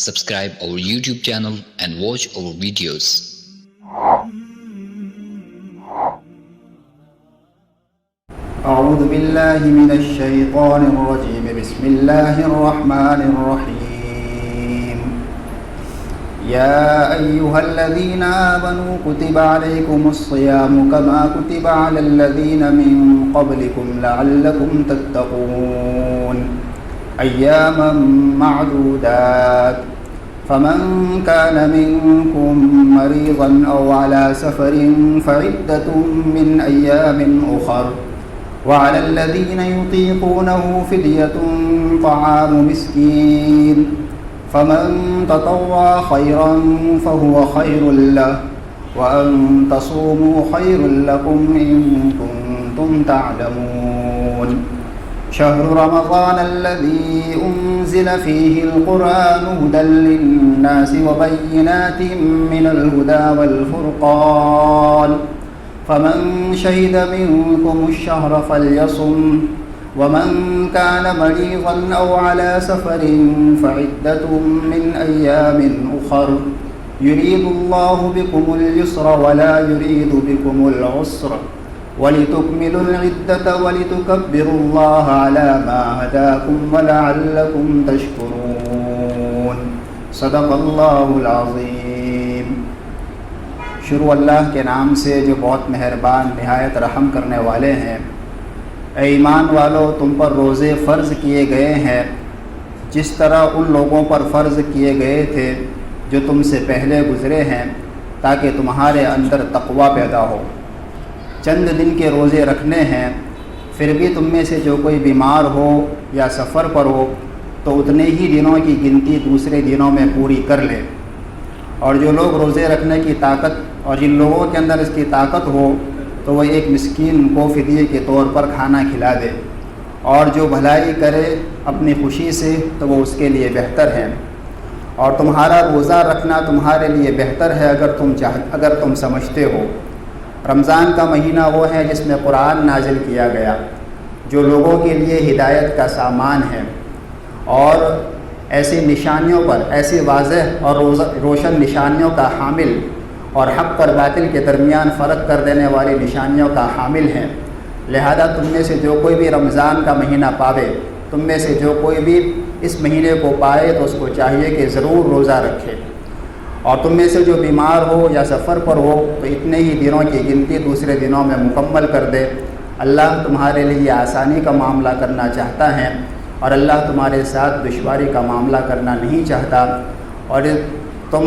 Subscribe our YouTube channel and watch our videos. أعوذ بالله من الشيطان الرجيم بسم الله الرحمن الرحيم يا أيها الذين آمنوا كتب عليكم الصيام كما كتب على الذين من قبلكم لعلكم تتقون أياما معدودات فمن كان منكم مريضا أو على سفر فعدة من أيام أخر وعلى الذين يطيقونه فدية طعام مسكين فمن تطوع خيرا فهو خير له وأن تصوموا خير لكم إن كنتم تعلمون شهر رمضان الذي أنزل فيه القرآن هدى للناس وبينات من الهدى والفرقان فمن شهد منكم الشهر فليصم ومن كان مريضا أو على سفر فعدة من أيام أخر يريد الله بكم اليسر ولا يريد بكم العسر ولتكملوا العدة ولتكبروا الله على ما هداكم ولعلكم تشكرون صدق اللہ العظیم۔ شروع اللہ کے نام سے جو بہت مہربان نہایت رحم کرنے والے ہیں۔ اے ایمان والو، تم پر روزے فرض کیے گئے ہیں جس طرح ان لوگوں پر فرض کیے گئے تھے جو تم سے پہلے گزرے ہیں، تاکہ تمہارے اندر تقوی پیدا ہو۔ چند دن کے روزے رکھنے ہیں، پھر بھی تم میں سے جو کوئی بیمار ہو یا سفر پر ہو تو اتنے ہی دنوں کی گنتی دوسرے دنوں میں پوری کر لے۔ اور جو لوگ روزے رکھنے کی طاقت اور جن لوگوں کے اندر اس کی طاقت ہو تو وہ ایک مسکین کو فدیے کے طور پر کھانا کھلا دے، اور جو بھلائی کرے اپنی خوشی سے تو وہ اس کے لیے بہتر ہے۔ اور تمہارا روزہ رکھنا تمہارے لیے بہتر ہے اگر تم سمجھتے ہو۔ رمضان کا مہینہ وہ ہے جس میں قرآن نازل کیا گیا، جو لوگوں کے لیے ہدایت کا سامان ہے، اور ایسی نشانیوں پر، ایسی واضح اور روشن نشانیوں کا حامل اور حق اور باطل کے درمیان فرق کر دینے والی نشانیوں کا حامل ہے۔ لہذا تم میں سے جو کوئی بھی رمضان کا مہینہ پاوے، تم میں سے جو کوئی بھی اس مہینے کو پائے تو اس کو چاہیے کہ ضرور روزہ رکھے، اور تم میں سے جو بیمار ہو یا سفر پر ہو تو اتنے ہی دنوں کی گنتی دوسرے دنوں میں مکمل کر دے۔ اللہ تمہارے لیے آسانی کا معاملہ کرنا چاہتا ہے، اور اللہ تمہارے ساتھ دشواری کا معاملہ کرنا نہیں چاہتا، اور تم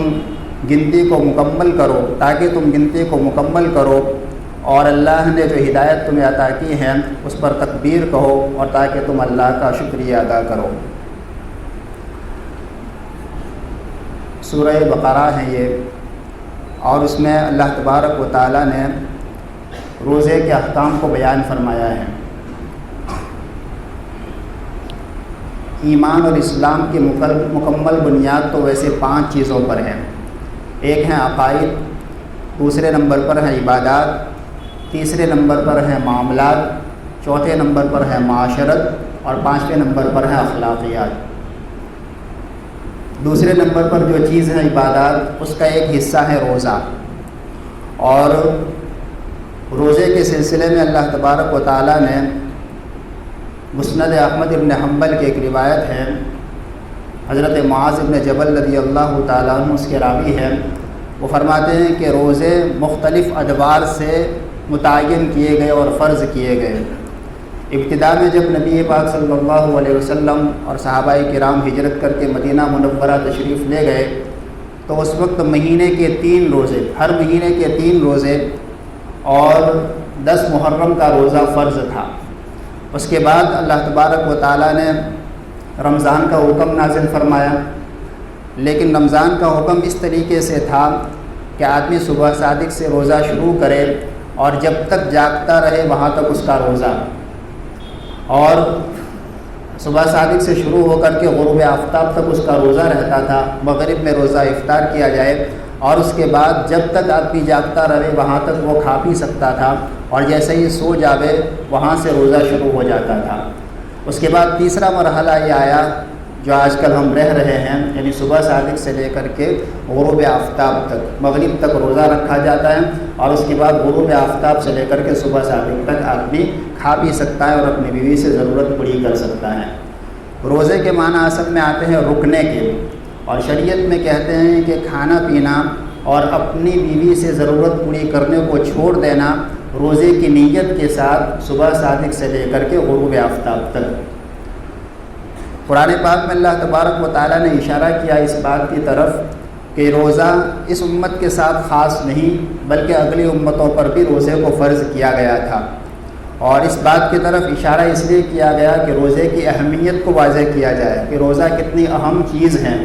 گنتی کو مکمل کرو تاکہ تم گنتی کو مکمل کرو، اور اللہ نے جو ہدایت تمہیں عطا کی ہے اس پر تکبیر کہو، اور تاکہ تم اللہ کا شکریہ ادا کرو۔ سورہ بقرہ ہے یہ، اور اس میں اللہ تبارک و تعالیٰ نے روزے کے احکام کو بیان فرمایا ہے۔ ایمان اور اسلام کی مکمل بنیاد تو ویسے 5 چیزوں پر ہے۔ ایک ہے عقائد، دوسرے نمبر پر ہے عبادات، تیسرے نمبر پر ہے معاملات، چوتھے نمبر پر ہے معاشرت، اور 5ویں نمبر پر ہے اخلاقیات۔ دوسرے نمبر پر جو چیز ہے عبادات، اس کا ایک حصہ ہے روزہ، اور روزے کے سلسلے میں اللہ تبارک و تعالیٰ نے مسند احمد ابن حنبل کی ایک روایت ہے، حضرت معاذ ابن جبل رضی اللہ تعالیٰ عنہ اس کے راوی ہے، وہ فرماتے ہیں کہ روزے مختلف ادوار سے متعین کیے گئے اور فرض کیے گئے۔ ابتدا میں جب نبی پاک صلی اللہ علیہ وسلم اور صحابہ کرام ہجرت کر کے مدینہ منورہ تشریف لے گئے تو اس وقت مہینے کے 3 روزے، ہر مہینے کے 3 روزے اور 10 محرم کا روزہ فرض تھا۔ اس کے بعد اللہ تبارک و تعالیٰ نے رمضان کا حکم نازل فرمایا، لیکن رمضان کا حکم اس طریقے سے تھا کہ آدمی صبح صادق سے روزہ شروع کرے اور جب تک جاگتا رہے وہاں تک اس کا روزہ، اور صبح صادق سے شروع ہو کر کے غروب آفتاب تک اس کا روزہ رہتا تھا۔ مغرب میں روزہ افطار کیا جائے، اور اس کے بعد جب تک آدمی جاگتا رہے وہاں تک وہ کھا پی سکتا تھا، اور جیسے ہی سو جاوے وہاں سے روزہ شروع ہو جاتا تھا۔ اس کے بعد تیسرا مرحلہ یہ آیا جو آج کل ہم رہ رہے ہیں، یعنی صبح صادق سے لے کر کے غروب آفتاب تک، مغرب تک روزہ رکھا جاتا ہے، اور اس کے بعد غروب آفتاب سے لے کر کے صبح صادق تک آدمی کھا پی سکتا ہے اور اپنی بیوی سے ضرورت پوری کر سکتا ہے۔ روزے کے معنی اصل میں آتے ہیں رکنے کے، اور شریعت میں کہتے ہیں کہ کھانا پینا اور اپنی بیوی سے ضرورت پوری کرنے کو چھوڑ دینا روزے کی نیت کے ساتھ صبح صادق سے لے کر کے غروب آفتاب تک۔ قرآن پاک میں اللہ تبارک و تعالیٰ نے اشارہ کیا اس بات کی طرف کہ روزہ اس امت کے ساتھ خاص نہیں بلکہ اگلی امتوں پر بھی روزے کو فرض کیا گیا تھا، اور اس بات کی طرف اشارہ اس لیے کیا گیا کہ روزے کی اہمیت کو واضح کیا جائے کہ روزہ کتنی اہم چیز ہے،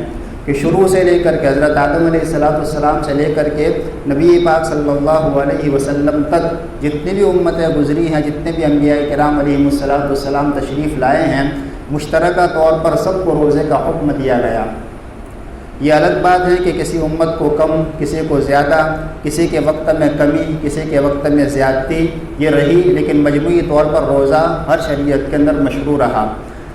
کہ شروع سے لے کر کے حضرت آدم علیہ السلام سے لے کر کے نبی پاک صلی اللہ علیہ وسلم تک جتنی بھی امتیں گزری ہیں، جتنے بھی انبیاء کرام علیہ السلام تشریف لائے ہیں، مشترکہ طور پر سب کو روزے کا حکم دیا گیا۔ یہ الگ بات ہے کہ کسی امت کو کم، کسی کو زیادہ، کسی کے وقت میں کمی، کسی کے وقت میں زیادتی یہ رہی، لیکن مجموعی طور پر روزہ ہر شریعت کے اندر مشروع رہا۔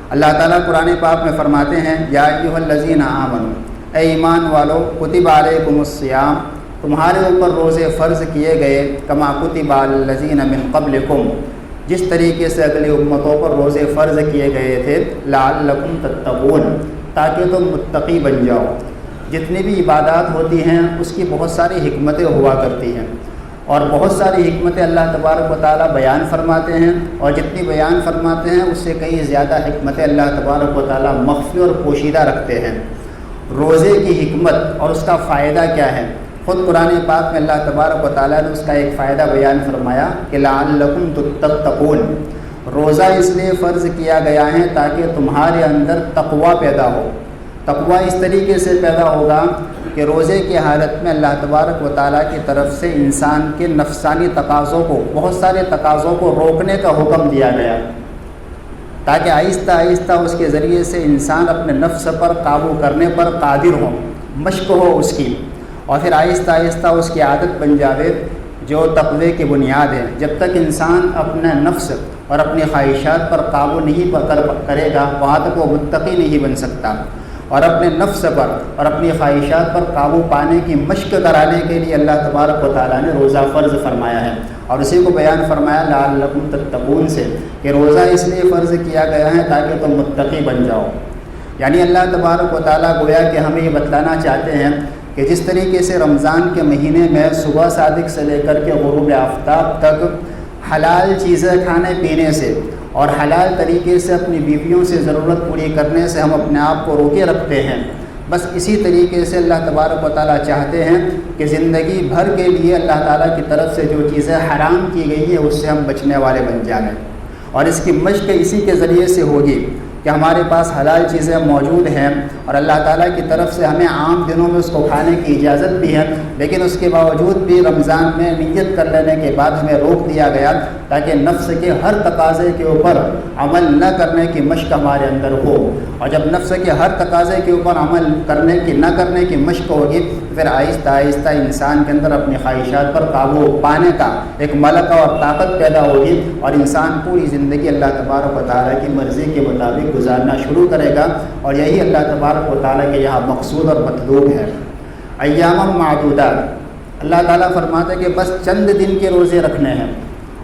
اللہ تعالیٰ قرآن پاک میں فرماتے ہیں یا ایھا الذین آمنوا، اے ایمان والو، کتب علیکم الصیام، تمہارے اوپر روزے فرض کیے گئے، کما کتب علی الذین من قبلکم، جس طریقے سے اگلی امتوں پر روزے فرض کیے گئے تھے، لعلکم تتقون، تاکہ تم متقی بن جاؤ۔ جتنی بھی عبادات ہوتی ہیں اس کی بہت ساری حکمتیں ہوا کرتی ہیں، اور بہت ساری حکمتیں اللہ تبارک و تعالیٰ بیان فرماتے ہیں، اور جتنی بیان فرماتے ہیں اس سے کئی زیادہ حکمتیں اللہ تبارک و تعالیٰ مخفی اور پوشیدہ رکھتے ہیں۔ روزے کی حکمت اور اس کا فائدہ کیا ہے، خود قرآن پاک میں اللہ تبارک و تعالیٰ نے اس کا ایک فائدہ بیان فرمایا کہ لعلکم تتقون، روزہ اس لیے فرض کیا گیا ہے تاکہ تمہارے اندر تقوی پیدا ہو۔ تقوی اس طریقے سے پیدا ہوگا کہ روزے کی حالت میں اللہ تبارک و تعالیٰ کی طرف سے انسان کے نفسانی تقاضوں کو، بہت سارے تقاضوں کو روکنے کا حکم دیا گیا، تاکہ آہستہ آہستہ اس کے ذریعے سے انسان اپنے نفس پر قابو کرنے پر قادر ہو، مشق ہو اس کی، اور پھر آہستہ آہستہ اس کی عادت بن جاوے جو تقوی کی بنیاد ہے۔ جب تک انسان اپنا نفس اور اپنی خواہشات پر قابو نہیں کرے گا وہاں تک وہ متقی نہیں بن سکتا، اور اپنے نفس پر اور اپنی خواہشات پر قابو پانے کی مشق کرانے کے لیے اللہ تبارک و تعالیٰ نے روزہ فرض فرمایا ہے، اور اسی کو بیان فرمایا لعلکم تتقون سے، کہ روزہ اس لیے فرض کیا گیا ہے تاکہ تم متقی بن جاؤ۔ یعنی اللہ تبارک و تعالیٰ گویا کہ ہمیں یہ بتلانا چاہتے ہیں کہ جس طریقے سے رمضان کے مہینے میں صبح صادق سے لے کر کے غروب آفتاب تک حلال چیزیں کھانے پینے سے اور حلال طریقے سے اپنی بیویوں سے ضرورت پوری کرنے سے ہم اپنے آپ کو روکے رکھتے ہیں، بس اسی طریقے سے اللہ تبارک و تعالیٰ چاہتے ہیں کہ زندگی بھر کے لیے اللہ تعالیٰ کی طرف سے جو چیزیں حرام کی گئی ہیں اس سے ہم بچنے والے بن جائیں، اور اس کی مشق اسی کے ذریعے سے ہوگی کہ ہمارے پاس حلال چیزیں موجود ہیں، اور اللہ تعالیٰ کی طرف سے ہمیں عام دنوں میں اس کو کھانے کی اجازت بھی ہے، لیکن اس کے باوجود بھی رمضان میں نیت کر لینے کے بعد ہمیں روک دیا گیا تاکہ نفس کے ہر تقاضے کے اوپر عمل نہ کرنے کی مشق ہمارے اندر ہو، اور جب نفس کے ہر تقاضے کے اوپر عمل نہ کرنے کی مشق ہوگی پھر آہستہ آہستہ انسان کے اندر اپنی خواہشات پر قابو پانے کا ایک ملکہ اور طاقت پیدا ہوگی، اور انسان پوری زندگی اللہ تبارک و تعالیٰ کی مرضی کے مطابق گزارنا شروع کرے گا، اور یہی اللہ تبارک و تعالیٰ کے یہاں مقصود اور مطلوب ہے۔ ایام معدودات، اللہ تعالیٰ فرماتے کہ بس چند دن کے روزے رکھنے ہیں،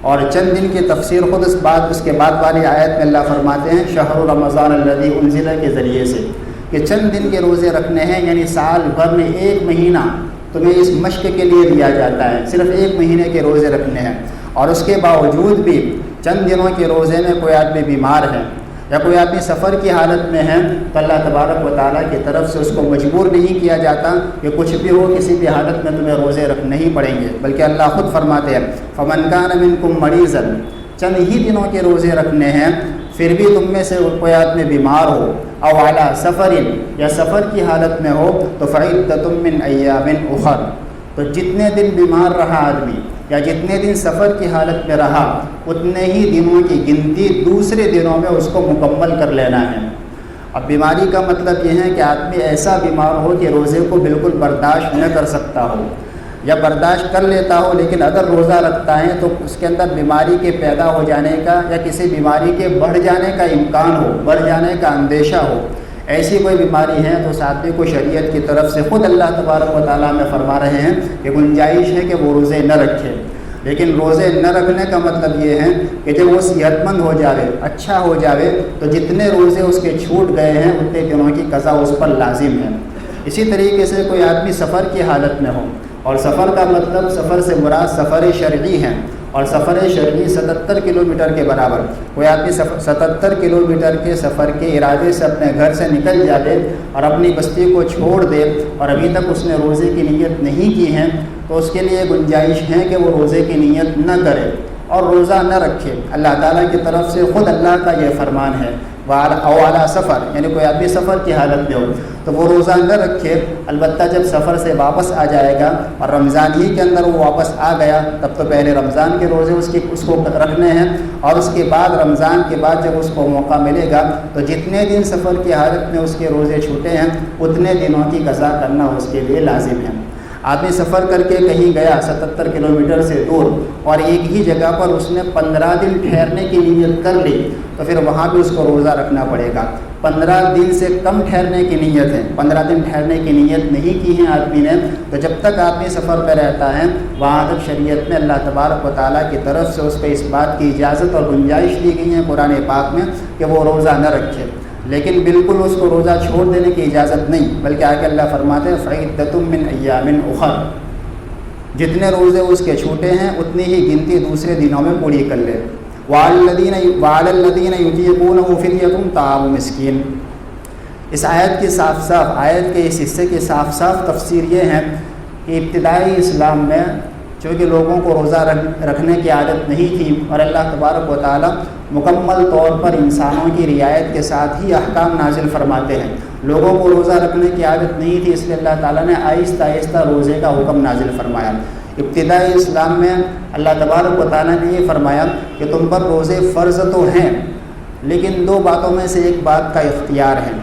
اور چند دن کی تفسیر خود اس کے بعد والی آیت میں اللہ فرماتے ہیں شہر رمضان الذی انزل کے ذریعے سے، کہ چند دن کے روزے رکھنے ہیں، یعنی سال بھر میں ایک مہینہ تمہیں اس مشق کے لیے دیا جاتا ہے، صرف ایک مہینے کے روزے رکھنے ہیں، اور اس کے باوجود بھی چند دنوں کے روزے میں کوئی آدمی بیمار ہے یا کوئی آدمی سفر کی حالت میں ہے تو اللہ تبارک و تعالیٰ کی طرف سے اس کو مجبور نہیں کیا جاتا کہ کچھ بھی ہو کسی بھی حالت میں تمہیں روزے رکھنے ہی پڑیں گے، بلکہ اللہ خود فرماتے ہیں فَمَنْ كَانَ مِنْكُمْ مَرِيضًا، چند ہی دنوں کے روزے رکھنے ہیں، پھر بھی تم میں سے کوئی آدمی بیمار ہو، او علی سفر، یا سفر کی حالت میں ہو، تو فعدۃ من ایام اخر، تو جتنے دن بیمار رہا آدمی یا جتنے دن سفر کی حالت میں رہا اتنے ہی دنوں کی گنتی دوسرے دنوں میں اس کو مکمل کر لینا ہے۔ اب بیماری کا مطلب یہ ہے کہ آدمی ایسا بیمار ہو کہ روزے کو بالکل برداشت نہ کر سکتا ہو، یا برداشت کر لیتا ہو لیکن اگر روزہ رکھتا ہے تو اس کے اندر بیماری کے پیدا ہو جانے کا یا کسی بیماری کے بڑھ جانے کا امکان ہو، بڑھ جانے کا اندیشہ ہو، ایسی کوئی بیماری ہے تو ساتھی کو شریعت کی طرف سے خود اللہ تبارک و تعالیٰ میں فرما رہے ہیں کہ گنجائش ہے کہ وہ روزے نہ رکھے۔ لیکن روزے نہ رکھنے کا مطلب یہ ہے کہ جب وہ صحت مند ہو جاوے، اچھا ہو جاوے، تو جتنے روزے اس کے چھوٹ گئے ہیں اتنے دنوں کی قضا اس پر لازم ہے۔ اسی طریقے سے کوئی آدمی سفر کی حالت میں ہو، اور سفر کا مطلب سفر سے مراد سفر شرعی ہے، اور سفر شرعی 77 کلومیٹر کے برابر، کوئی آدمی 77 کلومیٹر کے سفر کے ارادے سے اپنے گھر سے نکل جائے اور اپنی بستی کو چھوڑ دے اور ابھی تک اس نے روزے کی نیت نہیں کی ہے، تو اس کے لیے گنجائش ہے کہ وہ روزے کی نیت نہ کرے اور روزہ نہ رکھے۔ اللہ تعالیٰ کی طرف سے خود اللہ کا یہ فرمان ہے، اعلیٰ سفر، یعنی کوئی آدمی سفر کی حالت میں ہو تو وہ روزہ نہ رکھے۔ البتہ جب سفر سے واپس آ جائے گا اور رمضان ہی کے اندر وہ واپس آ گیا تب تو پہلے رمضان کے روزے اس کو رکھنے ہیں، اور اس کے بعد رمضان کے بعد جب اس کو موقع ملے گا تو جتنے دن سفر کی حالت میں اس کے روزے چھوٹے ہیں اتنے دنوں کی قضا کرنا اس کے لیے لازم ہے۔ آدمی سفر کر کے کہیں گیا 77 کلومیٹر سے دور اور ایک ہی جگہ پر اس نے 15 دن ٹھہرنے کی نیت کر لی تو پھر وہاں بھی اس کو روزہ رکھنا پڑے گا۔ 15 دن سے کم ٹھہرنے کی نیت ہے، 15 دن ٹھہرنے کی نیت نہیں کی ہے آدمی نے، تو جب تک آدمی سفر پہ رہتا ہے وہاں تک شریعت میں اللہ تبارک و تعالیٰ کی طرف سے اس پہ اس بات کی اجازت اور گنجائش دی گئی ہے قرآن پاک میں کہ وہ روزہ نہ رکھے، لیکن بالکل اس کو روزہ چھوڑ دینے کی اجازت نہیں، بلکہ آگے اللہ فرماتے ہیں فَعِدَّةٌ مِّنْ أَيَّامٍ أُخَرَ، جتنے روزے اس کے چھوٹے ہیں اتنی ہی گنتی دوسرے دنوں میں پوری کر لے۔ وَعَلَى الَّذِينَ يُطِيقُونَهُ فِدْيَةٌ طَعَامُ مِسْكِينٍ، اس آیت کی صاف صاف، آیت کے اس حصے کی صاف صاف تفسیر یہ ہے کہ ابتدائی اسلام میں چونکہ لوگوں کو روزہ رکھنے کی عادت نہیں تھی اور اللہ تبارک و تعالیٰ مکمل طور پر انسانوں کی رعایت کے ساتھ ہی احکام نازل فرماتے ہیں، لوگوں کو روزہ رکھنے کی عادت نہیں تھی، اس لیے اللہ تعالیٰ نے آہستہ آہستہ روزے کا حکم نازل فرمایا۔ ابتدائی اسلام میں اللہ تبارک و تعالیٰ نے یہ فرمایا کہ تم پر روزے فرض تو ہیں لیکن دو باتوں میں سے ایک بات کا اختیار ہے،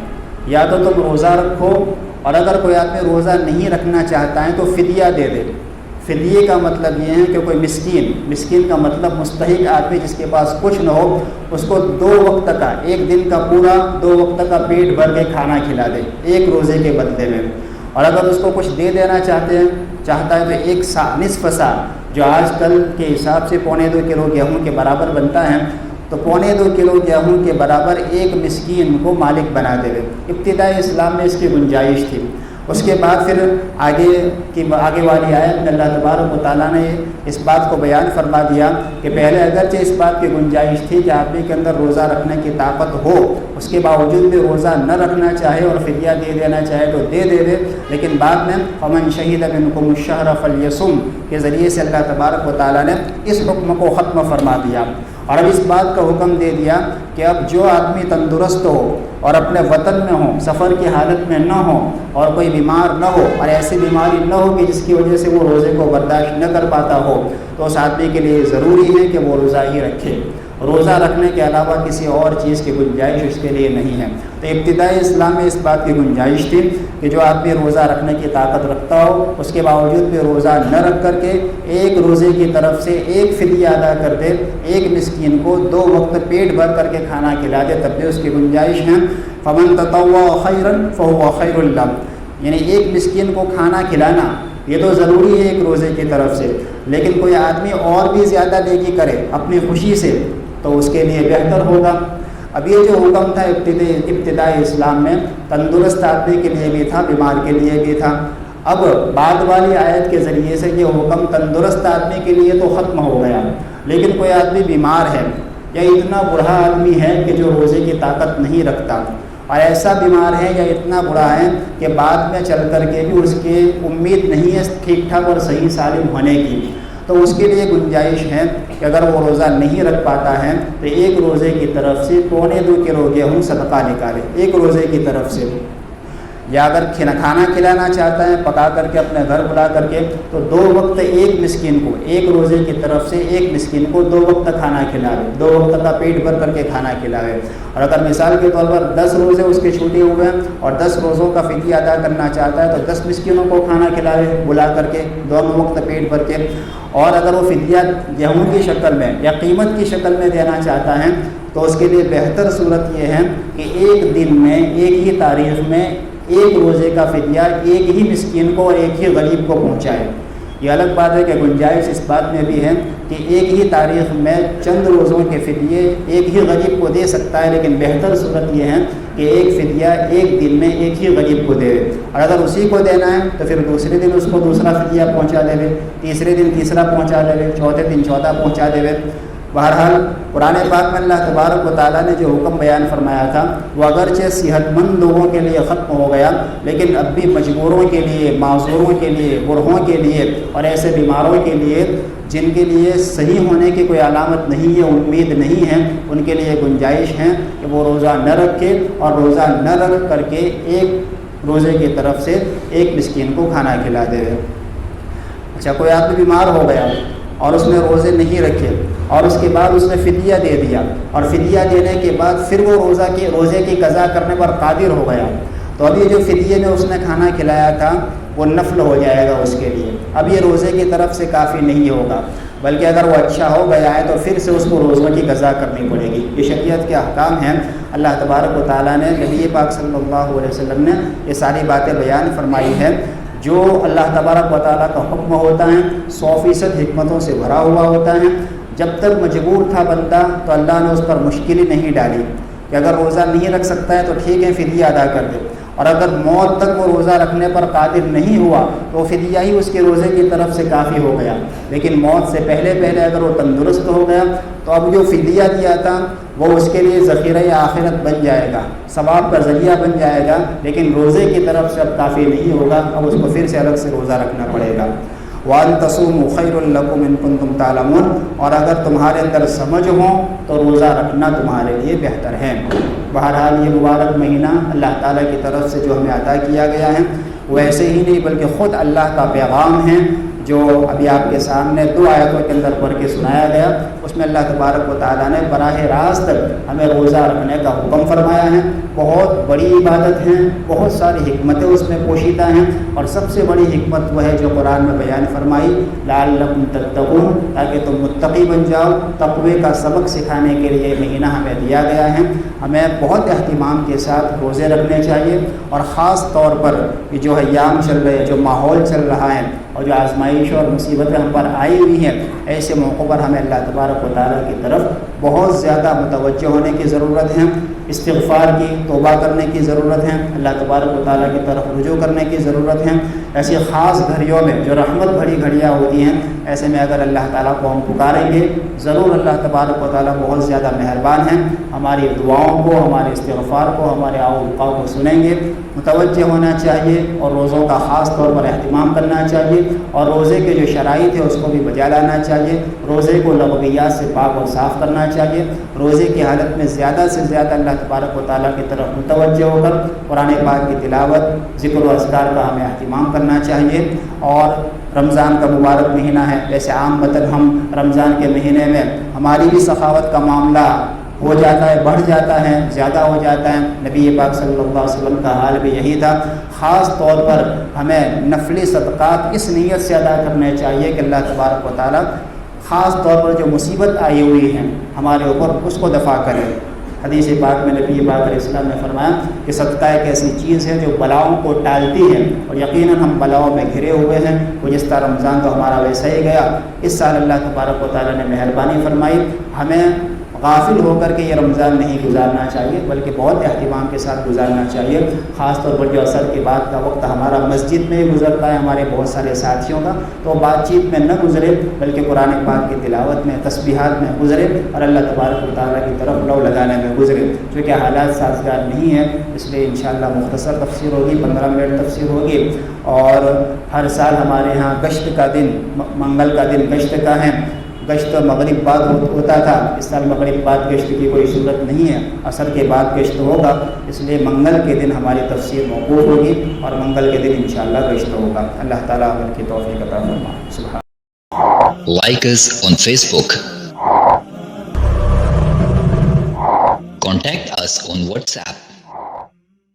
یا تو تم روزہ رکھو اور اگر کوئی آدمی روزہ نہیں رکھنا چاہتا ہے تو فدیہ دے دے۔ فدیے کا مطلب یہ ہے کہ کوئی مسکین کا مطلب مستحق آدمی جس کے پاس کچھ نہ ہو اس کو 2 وقت کا، ایک دن کا پورا 2 وقت کا پیٹ بھر کے کھانا کھلا دے ایک روزے کے بدلے میں، اور اگر اس کو کچھ دے دینا چاہتا ہے تو ایک نصف سا، جو آج کل کے حساب سے 2.25 کلو گیہوں کے برابر بنتا ہے، تو 2.25 کلو گیہوں کے برابر ایک مسکین کو مالک بنا دے گا۔ ابتدائی اسلام میں اس کی گنجائش تھی۔ اس کے بعد پھر آگے والی آیت میں اللہ تبارک و تعالیٰ نے اس بات کو بیان فرما دیا کہ پہلے اگرچہ اس بات کی گنجائش تھی کہ آدمی کے اندر روزہ رکھنے کی طاقت ہو، اس کے باوجود بھی روزہ نہ رکھنا چاہے اور فدیہ دے دینا چاہے تو دے دے، لیکن بعد میں فَمَنْ شَهِدَ مِنْكُمُ الشَّهْرَ فَلْيَصُمْ کے ذریعے سے اللہ تبارک و تعالیٰ نے اس حکم کو ختم فرما دیا، اور اب اس بات کا حکم دے دیا کہ اب جو آدمی تندرست ہو اور اپنے وطن میں ہو، سفر کی حالت میں نہ ہو اور کوئی بیمار نہ ہو اور ایسی بیماری نہ ہو کہ جس کی وجہ سے وہ روزے کو برداشت نہ کر پاتا ہو، تو اس آدمی کے لیے ضروری ہے کہ وہ روزہ ہی رکھے، روزہ رکھنے کے علاوہ کسی اور چیز کی گنجائش اس کے لیے نہیں ہے۔ تو ابتدائی اسلام میں اس بات کی گنجائش تھی کہ جو آدمی روزہ رکھنے کی طاقت رکھتا ہو اس کے باوجود بھی روزہ نہ رکھ کر کے ایک روزے کی طرف سے ایک فدیہ ادا کر دے، ایک مسکین کو 2 وقت پیٹ بھر کر کے کھانا کھلا دے، تب بھی اس کی گنجائش ہے۔ فَمَن تَطَوَّعَ خَيْرًا فَهُوَ خَيْرٌ لَهُ، یعنی ایک مسکین کو کھانا کھلانا یہ تو ضروری ہے ایک روزے کی طرف سے، لیکن کوئی آدمی اور بھی زیادہ نیکی کرے اپنی خوشی سے تو اس کے لیے بہتر ہوگا۔ اب یہ جو حکم تھا ابتدائی اسلام میں تندرست آدمی کے لیے بھی تھا، بیمار کے لیے بھی تھا۔ اب بعد والی آیت کے ذریعے سے یہ حکم تندرست آدمی کے لیے تو ختم ہو گیا، لیکن کوئی آدمی بیمار ہے یا اتنا بوڑھا آدمی ہے کہ جو روزے کی طاقت نہیں رکھتا، اور ایسا بیمار ہے یا اتنا بڑا ہے کہ بعد میں چل کر کے بھی اس کی امید نہیں ہے ٹھیک ٹھاک اور صحیح سالم ہونے کی، تو اس کے لیے گنجائش ہے کہ اگر وہ روزہ نہیں رکھ پاتا ہے تو ایک روزے کی طرف سے 2.25 کلو گیہوں صدقہ نکالے، ایک روزے کی طرف سے یا اگر کھانا کھلانا چاہتا ہے پکا کر کے اپنے گھر بلا کر کے، تو 2 وقت ایک مسکین کو، ایک روزے کی طرف سے ایک مسکین کو 2 وقت کھانا کھلاوے، 2 وقت کا پیٹ بھر کر کے کھانا کھلاوے۔ اور اگر مثال کے طور پر 10 روزے اس کے چھوٹے ہوئے ہیں اور 10 روزوں کا فدیہ ادا کرنا چاہتا ہے، تو 10 مسکینوں کو کھانا کھلاوے بلا کر کے، دونوں وقت پیٹ بھر کے۔ اور اگر وہ فدیہ گیہوں کی شکل میں یا قیمت کی شکل میں دینا چاہتا ہے، تو اس کے لیے بہتر صورت یہ ہے کہ ایک دن میں، ایک ہی تاریخ میں ایک روزے کا فدیہ ایک ہی مسکین کو اور ایک ہی غریب کو پہنچائے۔ یہ الگ بات ہے کہ گنجائش اس بات میں بھی ہے کہ ایک ہی تاریخ میں چند روزوں کے فدیے ایک ہی غریب کو دے سکتا ہے، لیکن بہتر صورت یہ ہے کہ ایک فدیہ ایک دن میں ایک ہی غریب کو دے، اور اگر اسی کو دینا ہے تو پھر دوسرے دن اس کو دوسرا فدیہ پہنچا دے، تیسرے دن تیسرا پہنچا دے، چوتھے دن چوتھا پہنچا دے۔ بہرحال قرآن پاک میں اللہ تبارک و تعالیٰ نے جو حکم بیان فرمایا تھا وہ اگرچہ صحت مند لوگوں کے لیے ختم ہو گیا، لیکن اب بھی مجبوروں کے لیے، معذوروں کے لیے، برہوں کے لیے اور ایسے بیماروں کے لیے جن کے لیے صحیح ہونے کی کوئی علامت نہیں ہے، امید نہیں ہے، ان کے لیے گنجائش ہے کہ وہ روزہ نہ رکھے، اور روزہ نہ رکھ کر کے ایک روزے کی طرف سے ایک مسکین کو کھانا کھلا دے۔ اچھا، کوئی آدمی بیمار ہو گیا اور اس نے روزے نہیں رکھے اور اس کے بعد اس نے فدیہ دے دیا، اور فدیہ دینے کے بعد پھر وہ روزے کی قضا کرنے پر قادر ہو گیا، تو اب یہ جو فدیے میں اس نے کھانا کھلایا تھا وہ نفل ہو جائے گا اس کے لیے، اب یہ روزے کی طرف سے کافی نہیں ہوگا، بلکہ اگر وہ اچھا ہو گیا ہے تو پھر سے اس کو روزوں کی قضا کرنی پڑے گی۔ یہ شریعت کے احکام ہیں، اللہ تبارک و تعالیٰ نے، نبی پاک صلی اللہ علیہ وسلم نے یہ ساری باتیں بیان فرمائی ہیں۔ جو اللہ تبارک و تعالیٰ کا حکم ہوتا ہے 100% حکمتوں سے بھرا ہوا ہوتا ہے۔ جب تک مجبور تھا بندہ تو اللہ نے اس پر مشکل ہی نہیں ڈالی کہ اگر روزہ نہیں رکھ سکتا ہے تو ٹھیک ہے فدیہ ادا کر دے، اور اگر موت تک وہ روزہ رکھنے پر قادر نہیں ہوا تو فدیہ ہی اس کے روزے کی طرف سے کافی ہو گیا، لیکن موت سے پہلے اگر وہ تندرست ہو گیا تو اب جو فدیہ دیا تھا وہ اس کے لیے ذخیرہ آخرت بن جائے گا، ثواب کا ذریعہ بن جائے گا، لیکن روزے کی طرف سے اب کافی نہیں ہوگا، اب اس کو پھر سے الگ سے روزہ رکھنا پڑے گا۔ وَأَن تَصُومُوا خَيْرٌ لَكُمْ إِن كُنتُمْ تَعْلَمُونَ، اور اگر تمہارے اندر سمجھ ہو تو روزہ رکھنا تمہارے لیے بہتر ہے۔ بہرحال یہ مبارک مہینہ اللہ تعالیٰ کی طرف سے جو ہمیں عطا کیا گیا ہے وہ ایسے ہی نہیں بلکہ خود اللہ کا پیغام ہے، جو ابھی آپ کے سامنے 2 آیتوں کے اندر پڑھ کے سنایا گیا، اس میں اللہ تبارک و تعالیٰ نے براہ راست ہمیں روزہ رکھنے کا حکم فرمایا ہے۔ بہت بڑی عبادت ہے، بہت ساری حکمتیں اس میں پوشیدہ ہیں، اور سب سے بڑی حکمت وہ ہے جو قرآن میں بیان فرمائی، لعلکم تتقون، تاکہ تم متقی بن جاؤ۔ تقوی کا سبق سکھانے کے لیے یہ مہینہ ہمیں دیا گیا ہے۔ ہمیں بہت اہتمام کے ساتھ روزے رکھنے چاہیے، اور خاص طور پر یہ جو ایام چل رہے ہیں، جو ماحول چل رہا ہے اور جو آزمائش اور مصیبتیں ہم پر آئی ہوئی ہیں، ایسے موقعوں پر ہمیں اللہ تبارک و تعالیٰ کی طرف بہت زیادہ متوجہ ہونے کی ضرورت ہے، استغفار کی، توبہ کرنے کی ضرورت ہے، اللہ تبارک و تعالیٰ کی طرف رجوع کرنے کی ضرورت ہے۔ ایسی خاص گھڑیوں میں جو رحمت بھری گھڑیاں ہوتی ہیں، ایسے میں اگر اللہ تعالیٰ کو ہم پکاریں گے ضرور اللہ تبارک و تعالیٰ بہت زیادہ مہربان ہیں، ہماری دعاؤں کو، ہمارے استغفار کو، ہمارے اوقاف کو سنیں گے۔ متوجہ ہونا چاہیے اور روزوں کا خاص طور پر اہتمام کرنا چاہیے، اور روزے کے جو شرائط ہے اس کو بھی بجا لانا چاہیے۔ روزے کو لغویات سے پاک اور صاف کرنا چاہیے۔ روزے کی حالت میں زیادہ سے زیادہ اللہ تبارک و تعالیٰ کی طرف متوجہ ہو کر قرآن پاک کی تلاوت، ذکر و اذکار کا ہمیں اہتمام کرنا چاہیے۔ اور رمضان کا مبارک مہینہ ہے، ویسے عام ہم رمضان کے مہینے میں ہماری بھی سخاوت کا معاملہ ہو جاتا ہے، بڑھ جاتا ہے، زیادہ ہو جاتا ہے۔ نبی پاک صلی اللہ علیہ وسلم کا حال بھی یہی تھا۔ خاص طور پر ہمیں نفلی صدقات اس نیت سے ادا کرنے چاہیے کہ اللہ تبارک و تعالیٰ خاص طور پر جو مصیبت آئی ہوئی ہے ہمارے اوپر اس کو دفع کرے۔ حدیث پاک میں نبی پاک علیہ السلام نے فرمایا کہ صدقہ ایک ایسی چیز ہے جو بلاؤں کو ٹالتی ہے، اور یقیناً ہم بلاؤں میں گھرے ہوئے ہیں۔ گزشتہ رمضان تو ہمارا ویسا ہی گیا، اس سال اللہ تبارک و تعالیٰ نے مہربانی فرمائی، ہمیں غافل ہو کر کے یہ رمضان نہیں گزارنا چاہیے، بلکہ بہت اہتمام کے ساتھ گزارنا چاہیے۔ خاص طور پر جو عصر کے بعد کا وقت ہمارا مسجد میں ہی گزرتا ہے، ہمارے بہت سارے ساتھیوں کا، تو بات چیت میں نہ گزرے بلکہ قرآن پاک کی تلاوت میں، تسبیحات میں گزرے، اور اللہ تبارک و تعالیٰ کی طرف لو لگانے میں گزرے۔ چونکہ حالات سازگار نہیں ہیں، اس لیے انشاءاللہ مختصر تفسیر ہوگی، 15 منٹ تفسیر ہوگی۔ اور ہر سال ہمارے ہاں گشت کا دن، منگل کا دن گشت کا ہے، گشت مغرب بعد ہوتا تھا، اس سال مغرب بعد گشت کی کوئی صورت نہیں ہے، عصر کے بعد گشت ہوگا، اس لیے منگل کے دن ہماری تفسیر موقوف ہوگی اور منگل کے دن انشاءاللہ گشت ہوگا۔ اللہ تعالیٰ ان کی توفیق عطا فرمائے۔ سبحان Like us on Facebook. Contact us on WhatsApp.